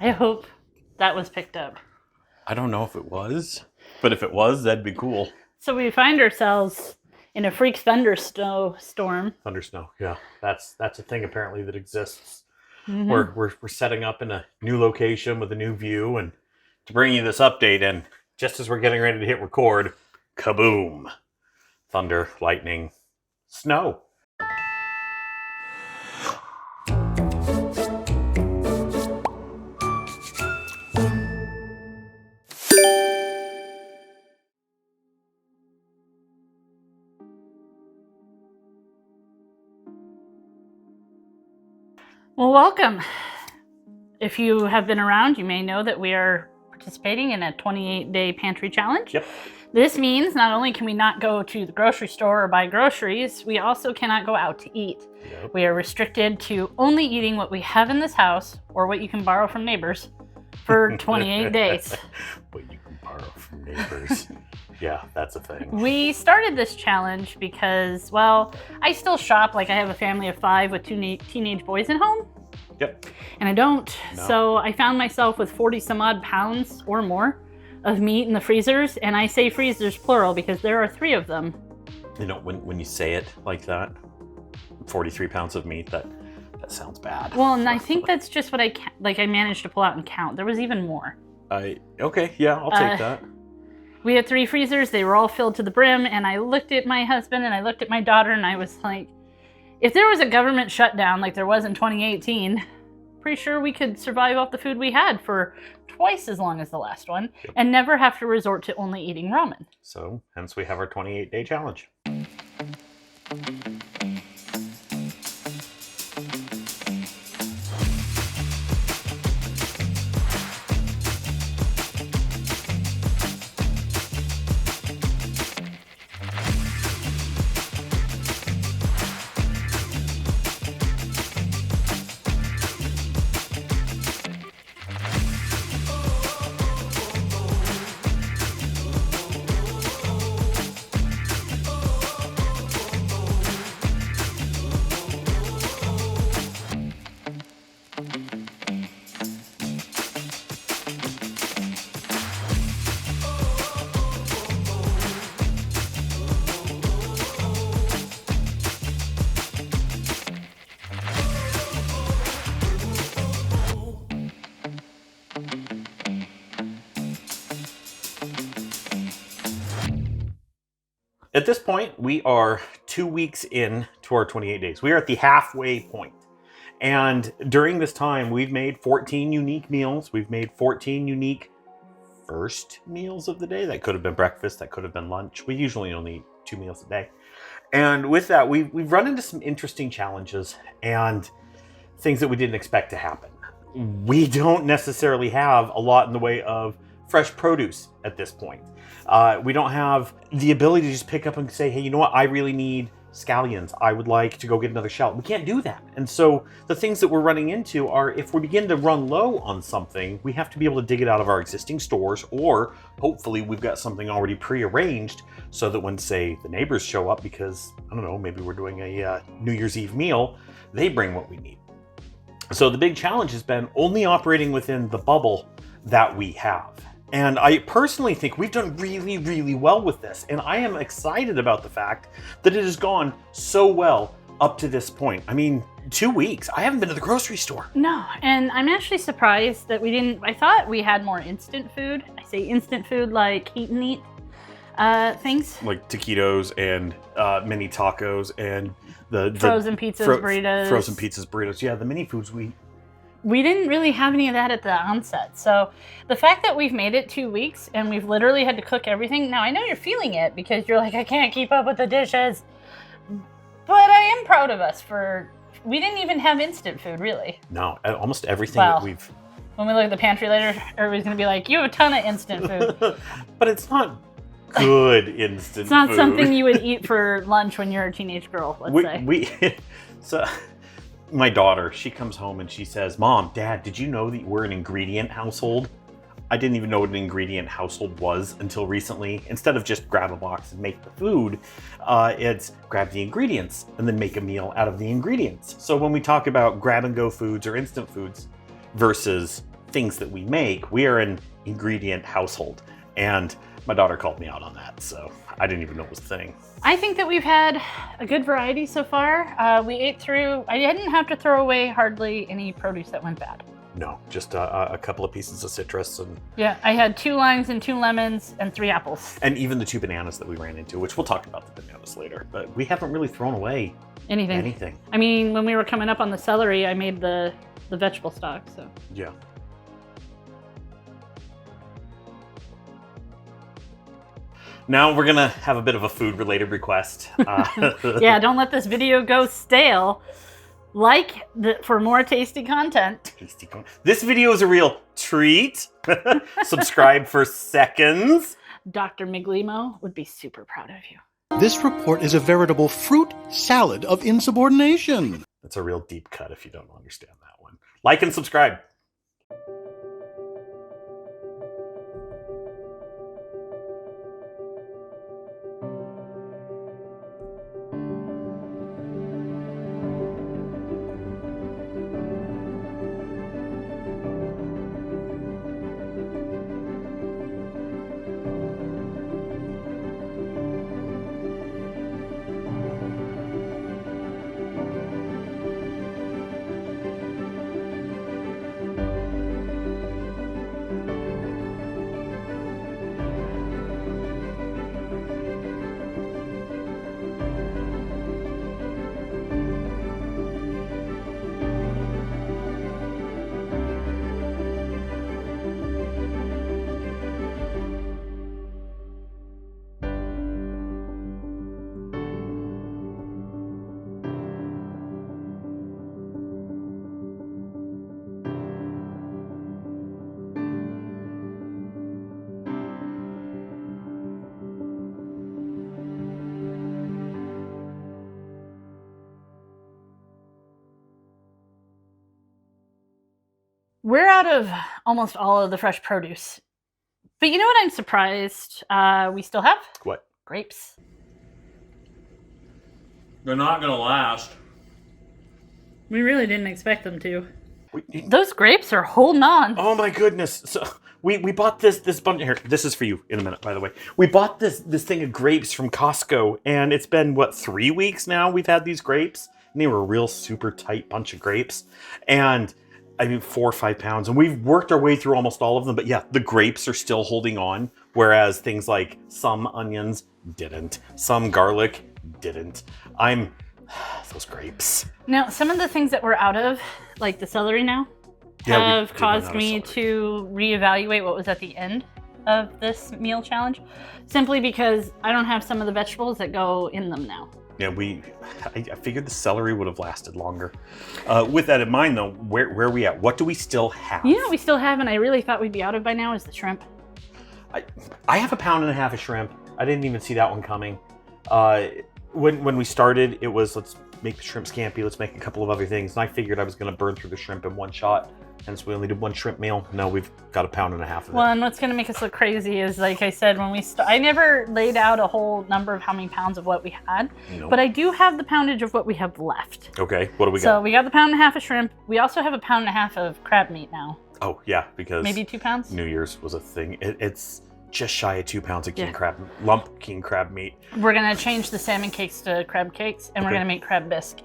I hope that was picked up. I don't know if it was, but if it was, that'd be cool. So we find ourselves in a freak thunderstorm. Thundersnow, yeah. That's a thing apparently that exists. Mm-hmm. We're setting up in a new location with a new view, and to bring you this update, and just as we're getting ready to hit record, kaboom! Thunder, lightning, snow. Well, welcome. If you have been around, you may know that we are participating in a 28-day pantry challenge. Yep. This means not only can we not go to the grocery store or buy groceries, we also cannot go out to eat. Yep. We are restricted to only eating what we have in this house or what you can borrow from neighbors for 28 days. What you can borrow from neighbors. Yeah, that's a thing. We started this challenge because, well, I still shop. Like, I have a family of 5 with 2 teenage boys at home. Yep. And I don't. No. So I found myself with 40 some odd pounds or more of meat in the freezers. And I say freezers plural because there are 3 of them. You know, when you say it like that, 43 pounds of meat, that sounds bad. Well, and I think that's just what I managed to pull out and count. There was even more. Okay, yeah, I'll take that. We had 3 freezers. They were all filled to the brim. And I looked at my husband and I looked at my daughter and I was like, if there was a government shutdown like there was in 2018, pretty sure we could survive off the food we had for twice as long as the last one and never have to resort to only eating ramen. So, hence we have our 28-day challenge. At this point, we are 2 weeks in to our 28 days. We are at the halfway point. And during this time, we've made 14 unique meals. We've made 14 unique first meals of the day. That could have been breakfast. That could have been lunch. We usually only eat 2 meals a day. And with that, we've run into some interesting challenges and things that we didn't expect to happen. We don't necessarily have a lot in the way of fresh produce at this point. We don't have the ability to just pick up and say, hey, you know what? I really need scallions. I would like to go get another shallot. We can't do that. And so the things that we're running into are, if we begin to run low on something, we have to be able to dig it out of our existing stores, or hopefully we've got something already prearranged so that when, say, the neighbors show up because, I don't know, maybe we're doing a New Year's Eve meal, they bring what we need. So the big challenge has been only operating within the bubble that we have. And I personally think we've done really, really well with this. And I am excited about the fact that it has gone so well up to this point. I mean, 2 weeks. I haven't been to the grocery store. No, and I'm actually surprised that we didn't. I thought we had more instant food. I say instant food like heat and eat things. Like taquitos and mini tacos and the frozen pizzas, burritos. Frozen pizzas, burritos. Yeah, the mini foods we didn't really have any of that at the onset. So the fact that we've made it 2 weeks and we've literally had to cook everything. Now, I know you're feeling it because you're like, I can't keep up with the dishes. But I am proud of us we didn't even have instant food, really. No, almost everything that we've... When we look at the pantry later, everybody's going to be like, you have a ton of instant food. But it's not good instant food. It's not something you would eat for lunch when you're a teenage girl, let's say. So... My daughter, she comes home and she says, Mom, Dad, did you know that we're an ingredient household? I didn't even know what an ingredient household was until recently. Instead of just grab a box and make the food, it's grab the ingredients and then make a meal out of the ingredients. So when we talk about grab and go foods or instant foods versus things that we make. We are an ingredient household. And my daughter called me out on that, so I didn't even know it was a thing. I think that we've had a good variety so far. We ate through, I didn't have to throw away hardly any produce that went bad. No, just a couple of pieces of citrus. And yeah, I had 2 limes and 2 lemons and 3 apples. And even the 2 bananas that we ran into, which we'll talk about the bananas later. But we haven't really thrown away anything. I mean, when we were coming up on the celery, I made the vegetable stock, so. Yeah. Now we're gonna have a bit of a food-related request. Yeah, don't let this video go stale. For more tasty content. This video is a real treat. Subscribe for seconds. Dr. Miglimo would be super proud of you. This report is a veritable fruit salad of insubordination. That's a real deep cut if you don't understand that one. Like and subscribe. We're out of almost all of the fresh produce. But you know what I'm surprised we still have? What? Grapes. They're not gonna last. We really didn't expect them to. Those grapes are holding on. Oh my goodness. So we bought this bunch here. This is for you in a minute, by the way. We bought this thing of grapes from Costco, and it's been, what, 3 weeks now we've had these grapes? And they were a real super tight bunch of grapes. And I mean, 4 or 5 pounds. And we've worked our way through almost all of them. But yeah, the grapes are still holding on. Whereas things like some onions didn't. Some garlic didn't. Those grapes. Now, some of the things that we're out of, like the celery now, have caused me to reevaluate what was at the end of this meal challenge. Simply because I don't have some of the vegetables that go in them now. Yeah, I figured the celery would have lasted longer. With that in mind, though, where are we at? What do we still have? You know, we still have, and I really thought we'd be out of by now, is the shrimp. I have 1.5 pounds of shrimp. I didn't even see that one coming. When we started, it was, let's make the shrimp scampi, let's make a couple of other things. And I figured I was going to burn through the shrimp in one shot. Hence, we only did 1 shrimp meal. No, we've got 1.5 pounds of it. Well, and what's going to make us look crazy is, like I said, when I never laid out a whole number of how many pounds of what we had, but I do have the poundage of what we have left. Okay, what do we got? So we got the 1.5 pounds of shrimp. We also have 1.5 pounds of crab meat now. Oh, yeah, because maybe 2 pounds? New Year's was a thing. It's just shy of 2 pounds of lump king crab meat. We're going to change the salmon cakes to crab cakes, and we're going to make crab bisque.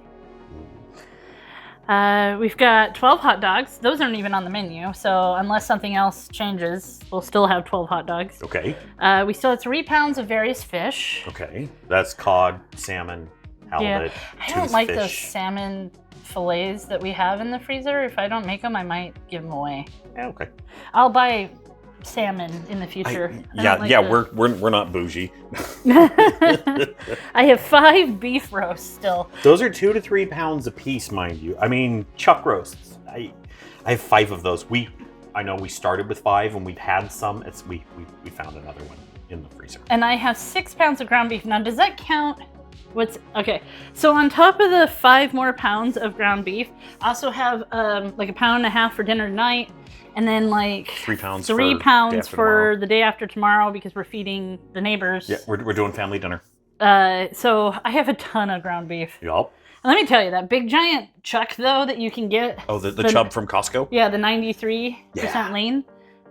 We've got 12 hot dogs. Those aren't even on the menu, so unless something else changes, we'll still have 12 hot dogs. Okay. We still have 3 pounds of various fish. Okay. That's cod, salmon, halibut, I don't like those salmon fillets that we have in the freezer. If I don't make them, I might give them away. Yeah, okay. I'll buy salmon in the future. We're not bougie. I have 5 beef roasts still. Those are 2 to 3 pounds a piece, mind you. I mean, chuck roasts. I have 5 of those. I know we started with 5 and we've had some. We found another one in the freezer. And I have 6 pounds of ground beef. Now, does that count? Okay, so on top of the 5 more pounds of ground beef, I also have like 1.5 pounds for dinner tonight. And then like 3 pounds, for the day after tomorrow because we're feeding the neighbors. Yeah, we're doing family dinner. So I have a ton of ground beef. Yup. Let me tell you, that big giant chuck, though, that you can get. Oh, the chub from Costco? Yeah, the 93% lean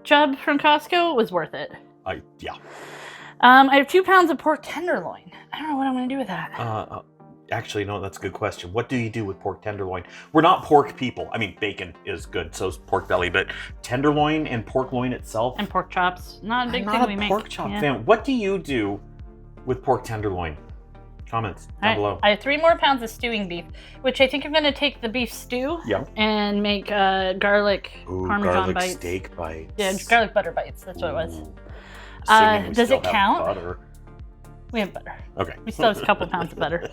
chub from Costco was worth it. Yeah. I have 2 pounds of pork tenderloin. I don't know what I'm going to do with that. Actually, no, that's a good question. What do you do with pork tenderloin? We're not pork people. I mean, bacon is good, so is pork belly, but tenderloin and pork loin itself. And pork chops. Not a big I'm thing not we a make. pork chop fan. What do you do with pork tenderloin? Comments down below. I have 3 more pounds of stewing beef, which I think I'm going to take the beef stew and make garlic Parmesan garlic bites. Steak bites. Yeah, garlic butter bites. That's what it was. Assuming we does still it have count? butter. We have butter. Okay. We still have a couple pounds of butter.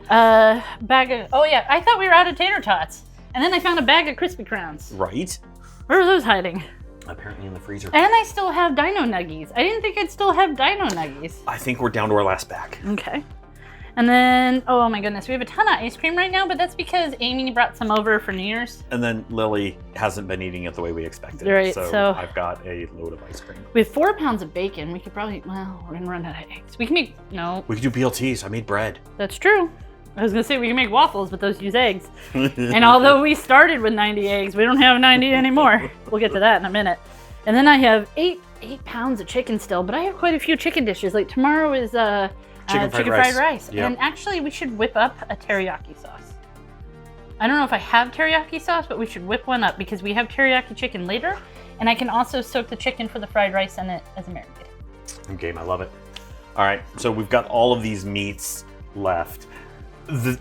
Bag of, oh yeah, I thought we were out of tater tots. And then I found a bag of Krispy Krowns. Right. Where are those hiding? Apparently in the freezer. And I still have Dino Nuggies. I didn't think I'd still have Dino Nuggies. I think we're down to our last bag. Okay. And then, oh my goodness, we have a ton of ice cream right now, but that's because Amy brought some over for New Year's. And then Lily hasn't been eating it the way we expected. Right, so I've got a load of ice cream. We have 4 pounds of bacon. We could probably, well, we're gonna run out of eggs. We can make, no. We could do BLTs. I made bread. That's true. I was gonna say we can make waffles, but those use eggs. And although we started with 90 eggs, we don't have 90 anymore. We'll get to that in a minute. And then I have 8 pounds of chicken still, but I have quite a few chicken dishes. Like tomorrow is chicken fried rice. Yep. And actually we should whip up a teriyaki sauce. I don't know if I have teriyaki sauce, but we should whip one up because we have teriyaki chicken later, and I can also soak the chicken for the fried rice in it as a marinade. Okay, I love it. All right, so we've got all of these meats left.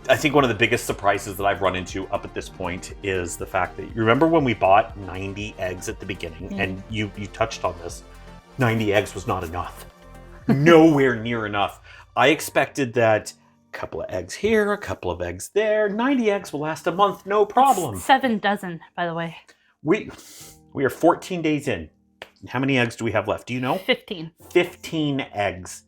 I think one of the biggest surprises that I've run into up at this point is the fact that, you remember when we bought 90 eggs at the beginning, and you touched on this, 90 eggs was not enough. Nowhere near enough. I expected that a couple of eggs here, a couple of eggs there. 90 eggs will last a month, no problem. 7 dozen, by the way. We are 14 days in. How many eggs do we have left? Do you know? 15. 15 eggs.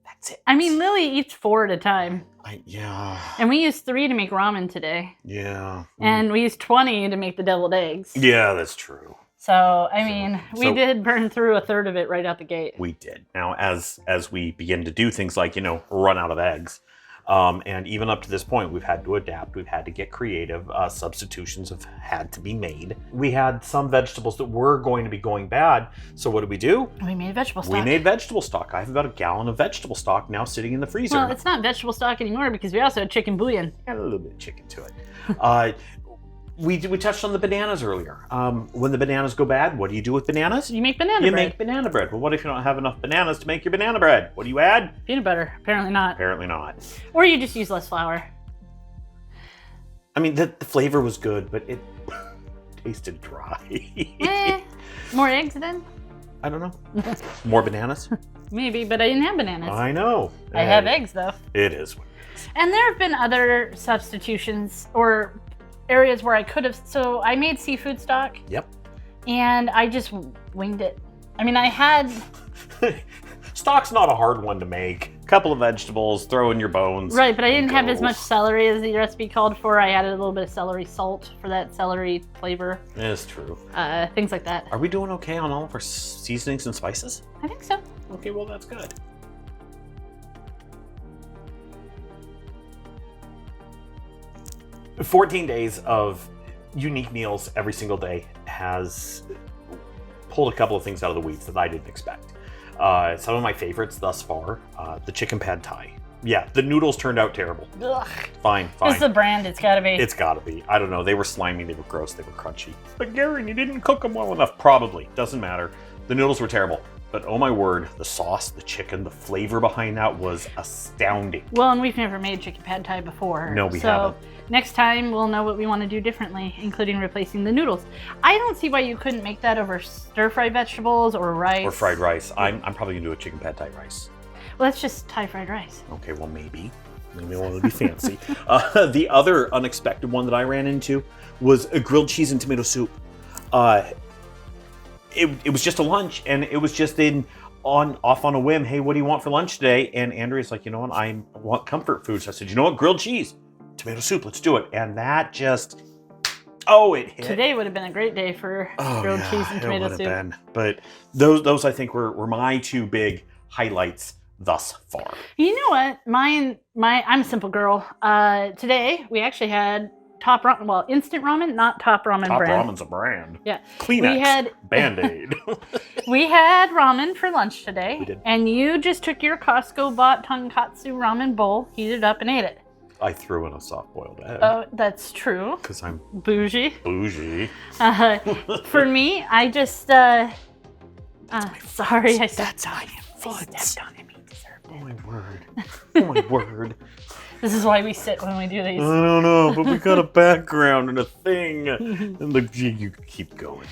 That's it. I mean, Lily eats 4 at a time. Yeah. And we used 3 to make ramen today. Yeah. And we used 20 to make the deviled eggs. Yeah, that's true. So, I mean, we did burn through a third of it right out the gate. We did. Now, as we begin to do things like, run out of eggs, and even up to this point, we've had to adapt. We've had to get creative. Substitutions have had to be made. We had some vegetables that were going to be going bad. So what did we do? We made vegetable stock. We made vegetable stock. I have about a gallon of vegetable stock now sitting in the freezer. Well, it's not vegetable stock anymore because we also had chicken bouillon. Add a little bit of chicken to it. We touched on the bananas earlier. When the bananas go bad, what do you do with bananas? You make banana bread. You make banana bread. Well, what if you don't have enough bananas to make your banana bread? What do you add? Peanut butter. Apparently not. Apparently not. Or you just use less flour. I mean, the flavor was good, but it tasted dry. More eggs then? I don't know. More bananas? Maybe, but I didn't have bananas. I know. I have eggs though. It is what it is. And there have been other substitutions or areas where I could have. So I made seafood stock. Yep. And I just winged it. I mean, I had. Stock's not a hard one to make. A couple of vegetables, throw in your bones. Right, but I didn't have as much celery as the recipe called for. I added a little bit of celery salt for that celery flavor. It's true. Things like that. Are we doing okay on all of our seasonings and spices? I think so. Okay, well, that's good. "14 days of unique meals every single day has pulled a couple of things out of the weeds that I didn't expect. Some of my favorites thus far, the chicken pad thai. Yeah, the noodles turned out terrible. Ugh. Fine. It's the brand. It's got to be. It's got to be. I don't know. They were slimy. They were gross. They were crunchy. But Garen, you didn't cook them well enough. Probably. Doesn't matter. The noodles were terrible. But oh my word, the sauce, the chicken, the flavor behind that was astounding. Well, and we've never made chicken pad thai before. No, we haven't. Next time we'll know what we want to do differently, including replacing the noodles. I don't see why you couldn't make that over stir-fried vegetables or rice. Or fried rice. I'm probably going to do a chicken pad thai rice. Well, that's just Thai fried rice. Okay, well, maybe. Maybe I want to be fancy. The other unexpected one that I ran into was a grilled cheese and tomato soup. It was just a lunch, and it was just off on a whim. Hey, what do you want for lunch today? And Andrea's like, you know what? I want comfort food. So I said, you know what? Grilled cheese, tomato soup. Let's do it. And that just, it hit. Today would have been a great day for grilled cheese and tomato soup. Been. But those I think were my two big highlights thus far. You know what? I'm a simple girl. Today we actually had top ramen. Well, instant ramen, not top ramen Top brand. Ramen's a brand. Yeah. Kleenex. Band-Aid. We had ramen for lunch today. We did. And you just took your Costco bought tonkatsu ramen bowl, heated up, and ate it. I threw in a soft-boiled egg. Oh, that's true. Because I'm Bougie. bougie. For me, I just sorry, I That's stepped my on him. foot. I stepped on him. He deserved Oh it. my word. Oh my word. This is why we sit when we do these. I don't know, but we got a background and a thing. And you keep going.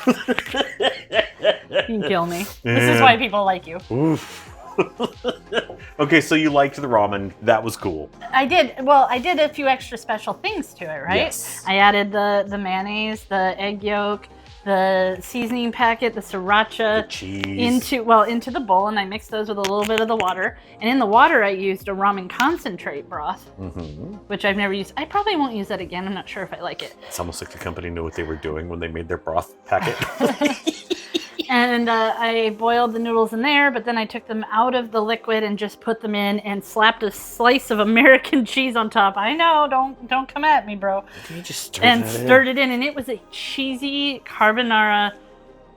You can kill me. This is why people like you. Oof. Okay, so you liked the ramen. That was cool. I did. Well, I did a few extra special things to it, right? Yes. I added the mayonnaise, the egg yolk, the seasoning packet, the sriracha The cheese. into the bowl, and I mixed those with a little bit of the water. And in the water, I used a ramen concentrate broth, which I've never used. I probably won't use that again. I'm not sure if I like it. It's almost like the company knew what they were doing when they made their broth packet. And I boiled the noodles in there, but then I took them out of the liquid and just put them in and slapped a slice of American cheese on top. I know, don't come at me, bro. You just Stirred it in, and it was a cheesy carbonara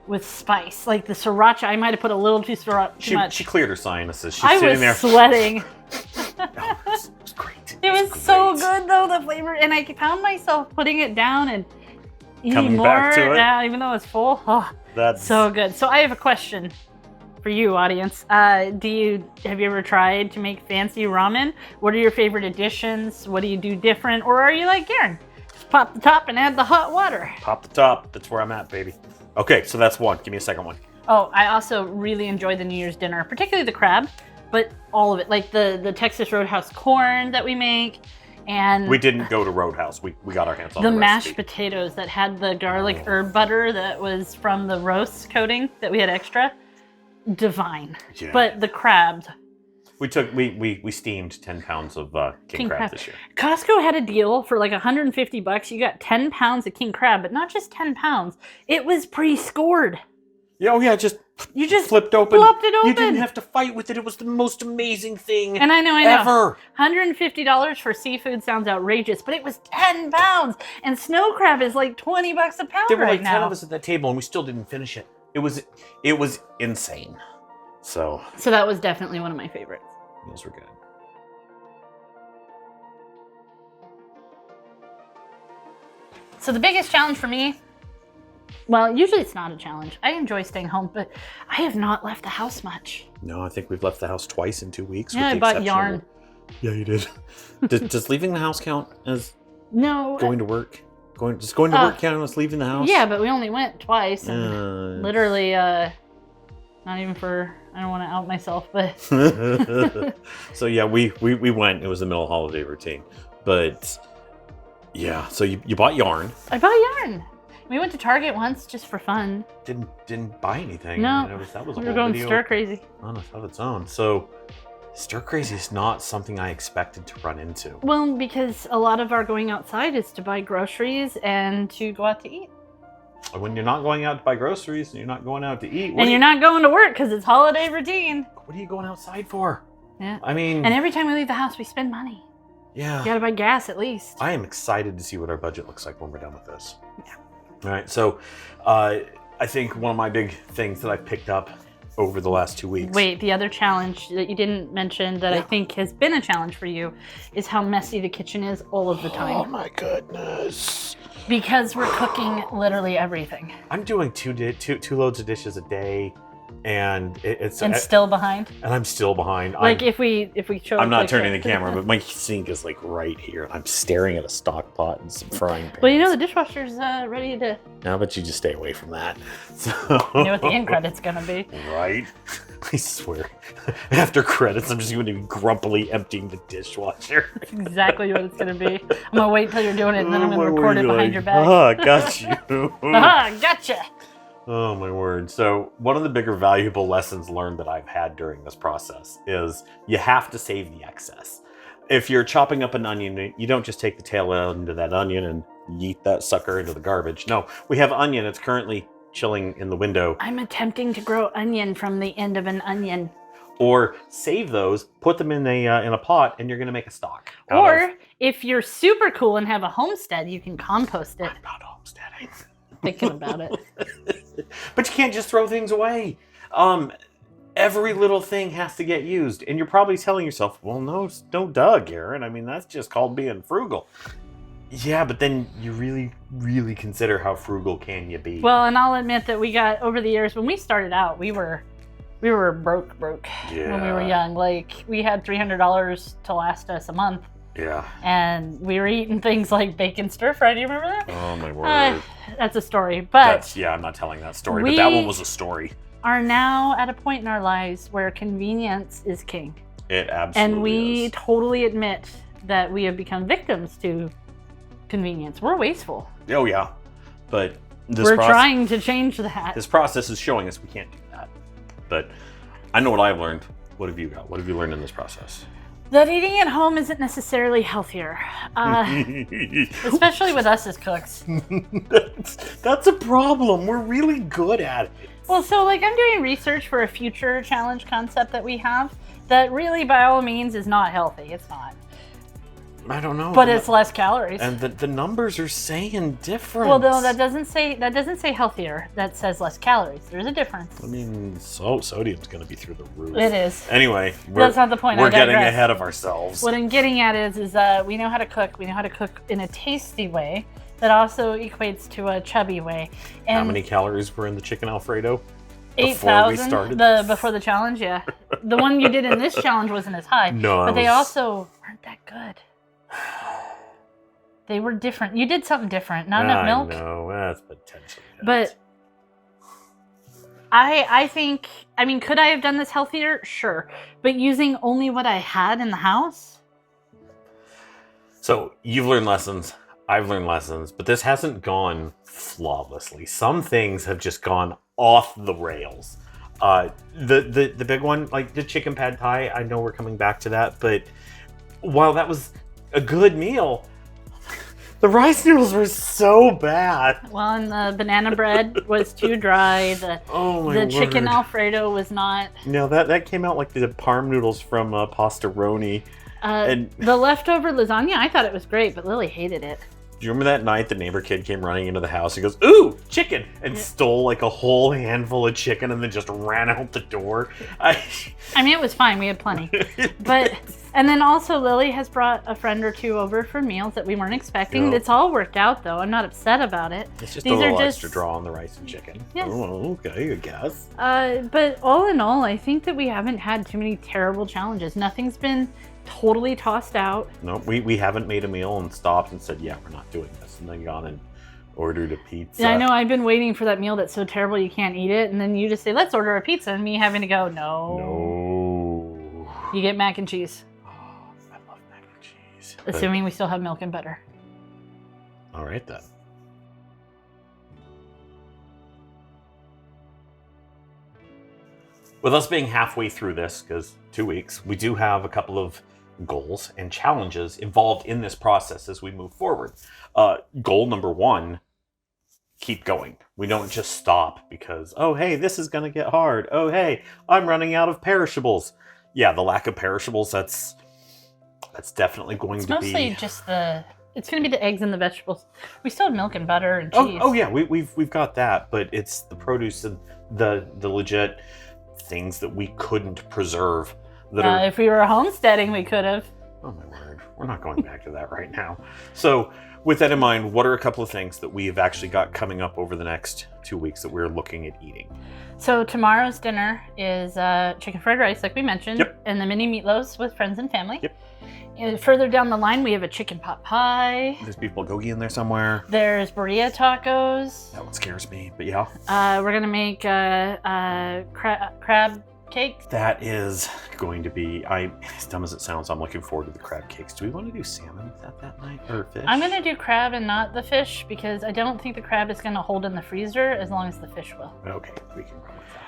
with spice. Like the sriracha, I might have put a little too much. She cleared her sinuses. She's I sitting was there. sweating. Oh, it was great. It was so good though, the flavor, and I found myself putting it down and eating Coming more. back to it. Yeah, even though it's full. Oh, That's so good. So I have a question for you, audience. Have you ever tried to make fancy ramen? What are your favorite additions? What do you do different? Or are you like Garen? Just pop the top and add the hot water. Pop the top. That's where I'm at, baby. Okay, so that's one. Give me a second one. Oh, I also really enjoy the New Year's dinner, particularly the crab, but all of it. Like the Texas Roadhouse corn that we make. And We didn't go to Roadhouse. We got our hands on the the mashed recipe. potatoes that had the garlic herb butter that was from the roast coating that we had extra. Divine. Yeah. But the crabs. We steamed 10 pounds of king crab this year. Costco had a deal for like $150. You got 10 pounds of king crab, but not just 10 pounds. It was pre-scored. Yeah, oh yeah, You just flipped open. flopped it open. You didn't have to fight with it. It was the most amazing thing And I know. ever. $150 for seafood sounds outrageous, but it was 10 pounds. And snow crab is like $20 a pound There were right like 10 now. of us at that table, and we still didn't finish it. It was insane. So So that was definitely one of my favorites. meals were good. So the biggest challenge for me, well, usually it's not a challenge. I enjoy staying home, but I have not left the house much. No, I think we've left the house twice in 2 weeks. Yeah, with I the bought exception yarn. of- Yeah, you did. does leaving the house count as No. going to work? Going to work count as leaving the house? Yeah, but we only went twice. And literally, not even for, I don't want to out myself, but So yeah, we went. It was the middle of holiday routine, but yeah. So you bought yarn. I bought yarn. We went to Target once just for fun. Didn't buy anything. No, that was a we were whole going video stir crazy. on of its own. So stir crazy is not something I expected to run into. Well, because a lot of our going outside is to buy groceries and to go out to eat. When you're not going out to buy groceries and you're not going out to eat, And you're not going to work because it's holiday routine. what are you going outside for? Yeah. I mean, And every time we leave the house, we spend money. yeah. You gotta buy gas at least. I am excited to see what our budget looks like when we're done with this. Yeah. All right. So, I think one of my big things that I picked up over the last 2 weeks. Wait, the other challenge that you didn't mention that I think has been a challenge for you is how messy the kitchen is all of the time. Oh my goodness. Because we're cooking literally everything. I'm doing two loads of dishes a day, and it's And still behind. and I'm still behind. Like if we show I'm up not like turning this. the camera, but my sink is like right here. I'm staring at a stock pot and some frying pans. Well, you know the dishwasher's ready to. Now, but you just stay away from that. So, You know what the end credit's gonna be. Right? I swear. After credits, I'm just going to be grumpily emptying the dishwasher. That's exactly what it's gonna be. I'm gonna wait till you're doing it, and then I'm gonna Oh, record it you're behind like, your back. Ah, got you. Aha, gotcha. Oh my word. So one of the bigger valuable lessons learned that I've had during this process is you have to save the excess. If you're chopping up an onion, you don't just take the tail end of that onion and yeet that sucker into the garbage. No, we have onion. It's currently chilling in the window. I'm attempting to grow onion from the end of an onion. Or save those, put them in a pot, and you're going to make a stock. Or if you're super cool and have a homestead, you can compost it. I'm not homesteading. Thinking about it. But you can't just throw things away. Every little thing has to get used. And you're probably telling yourself, well, no duh, Garen. I mean, that's just called being frugal. Yeah, but then you really, really consider how frugal can you be. Well, and I'll admit that we got, over the years, when we started out, we were broke when we were young. Like, we had $300 to last us a month. Yeah. And we were eating things like bacon stir fry. Do you remember that? Oh, my word. That's a story. But I'm not telling that story, but that one was a story. Are now at a point in our lives where convenience is king. It absolutely And we is. totally admit that we have become victims to convenience. We're wasteful. Oh, yeah. But we're trying to change that. This process is showing us we can't do that. But I know what I've learned. What have you got? What have you learned in this process? That eating at home isn't necessarily healthier. Especially with us as cooks. That's a problem. We're really good at it. Well, so like I'm doing research for a future challenge concept that we have that really by all means is not healthy. It's not. I don't know. But it's less calories. And the numbers are saying different. Well, no, that doesn't say healthier. That says less calories. There's a difference. I mean, sodium's going to be through the roof. It is. Anyway, that's not the point. We're getting ahead of ourselves. What I'm getting at is we know how to cook. We know how to cook in a tasty way that also equates to a chubby way. And how many calories were in the chicken Alfredo? 8,000 before the challenge, yeah. The one you did in this challenge wasn't as high. No, but they also weren't that good. They were different. You did something different. Not enough milk. No, that's potentially it. But I think, I mean, could I have done this healthier? Sure. But using only what I had in the house? So you've learned lessons. I've learned lessons. But this hasn't gone flawlessly. Some things have just gone off the rails. The big one, like the chicken pad thai, I know we're coming back to that. But while that was a good meal, the rice noodles were so bad. Well, and the banana bread was too dry. The chicken Alfredo was not. No, that came out like the parm noodles from Pastaroni. And the leftover lasagna, I thought it was great, but Lily hated it. Do you remember that night the neighbor kid came running into the house? He goes, "Ooh, chicken!" and stole like a whole handful of chicken and then just ran out the door. I mean, it was fine. We had plenty. And then also Lily has brought a friend or two over for meals that we weren't expecting. Yep. It's all worked out, though. I'm not upset about it. It's just a little extra draw on the rice and chicken. Yes. Oh, okay, I guess. But all in all, I think that we haven't had too many terrible challenges. Nothing's been totally tossed out. No, we haven't made a meal and stopped and said, yeah, we're not doing this. And then gone and ordered a pizza. Yeah, I know. I've been waiting for that meal that's so terrible you can't eat it. And then you just say, let's order a pizza. And me having to go, no. You get mac and cheese. I love mac and cheese. Assuming we still have milk and butter. All right, then. With us being halfway through this, because 2 weeks, we do have a couple of goals and challenges involved in this process as we move forward. Goal number 1, keep going. We don't just stop because, oh, hey, this is going to get hard. Oh, hey, I'm running out of perishables. Yeah, the lack of perishables, that's definitely going to be... It's mostly just it's going to be the eggs and the vegetables. We still have milk and butter and cheese. Oh yeah, we've got that, but it's the produce and the legit things that we couldn't preserve. If we were homesteading, we could have. Oh my word, we're not going back to that right now. So with that in mind, what are a couple of things that we have actually got coming up over the next 2 weeks that we're looking at eating? So tomorrow's dinner is chicken fried rice, like we mentioned, and the mini meatloaves with friends and family. Yep. And further down the line, we have a chicken pot pie. There's beef bulgogi in there somewhere. There's burrito tacos. That one scares me, but yeah. We're gonna make crab cakes. That is going to be, as dumb as it sounds, I'm looking forward to the crab cakes. Do we want to do salmon that night, or fish? I'm gonna do crab and not the fish because I don't think the crab is gonna hold in the freezer as long as the fish will. Okay, we can run with that.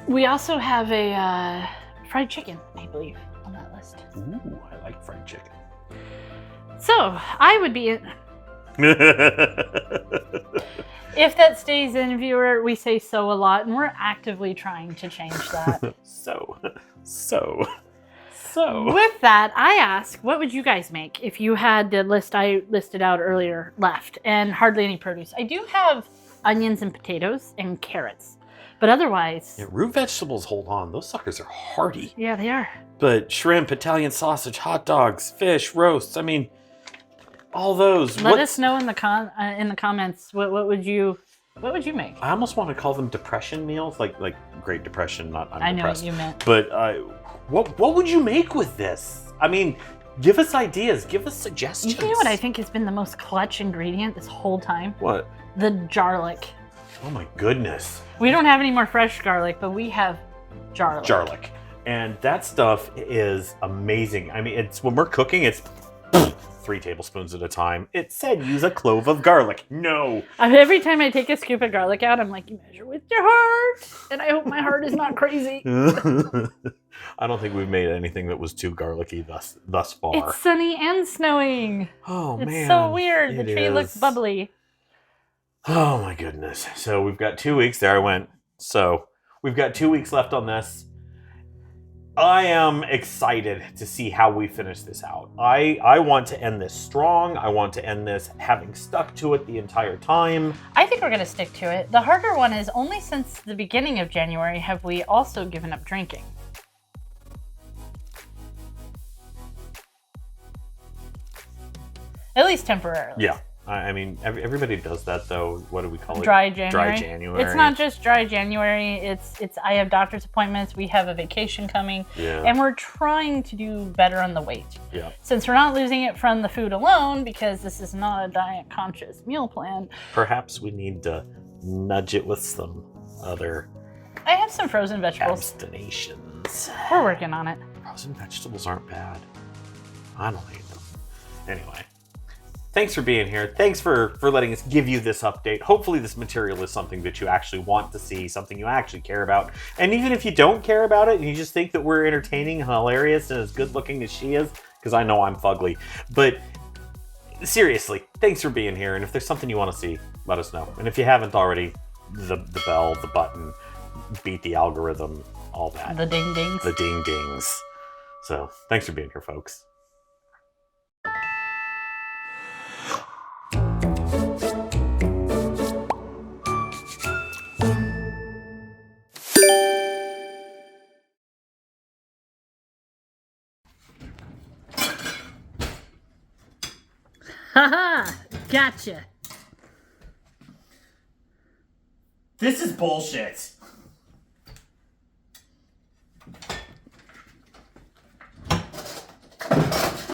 We also have a fried chicken, I believe, on that list. Ooh, I like fried chicken. So I would be If that stays in, viewer, we say so a lot, and we're actively trying to change that. So. With that, I ask, what would you guys make if you had the list I listed out earlier left and hardly any produce? I do have onions and potatoes and carrots, but otherwise... Yeah, root vegetables, hold on. Those suckers are hearty. Yeah, they are. But shrimp, Italian sausage, hot dogs, fish, roasts, I mean, all those. Let us know in the comments what would you make? I almost want to call them depression meals, like Great Depression, not I'm I know depressed. what you meant. But what would you make with this? I mean, give us ideas, give us suggestions. You know what I think has been the most clutch ingredient this whole time? What? The garlic. Oh my goodness. We don't have any more fresh garlic, but we have garlic. Garlic. And that stuff is amazing. I mean, it's when we're cooking, it's 3 tablespoons at a time. It said use a clove of garlic. No. Every time I take a scoop of garlic out, I'm like, you measure with your heart. And I hope my heart is not crazy. I don't think we've made anything that was too garlicky thus far. It's sunny and snowing. Oh, man. It's so weird. The tree looks bubbly. Oh, my goodness. So we've got 2 weeks. There I went. So we've got 2 weeks left on this. I am excited to see how we finish this out. I want to end this strong. I want to end this having stuck to it the entire time. I think we're going to stick to it. The harder one is only since the beginning of January have we also given up drinking. At least temporarily. Yeah. I mean, everybody does that, though. What do we call it? Dry January. Dry January. It's not just dry January. It's I have doctor's appointments. We have a vacation coming. Yeah. And we're trying to do better on the weight. Yeah. Since we're not losing it from the food alone, because this is not a diet-conscious meal plan. Perhaps we need to nudge it with some other I have some frozen vegetables. abstinations. We're working on it. Frozen vegetables aren't bad. I don't hate them. Anyway. Thanks for being here. Thanks for letting us give you this update. Hopefully this material is something that you actually want to see, something you actually care about. And even if you don't care about it and you just think that we're entertaining, hilarious, and as good looking as she is, because I know I'm fugly. But seriously, thanks for being here. And if there's something you want to see, let us know. And if you haven't already, the bell, the button, beat the algorithm, all that. The ding dings. The ding dings. So thanks for being here, folks. Haha! Gotcha! This is bullshit.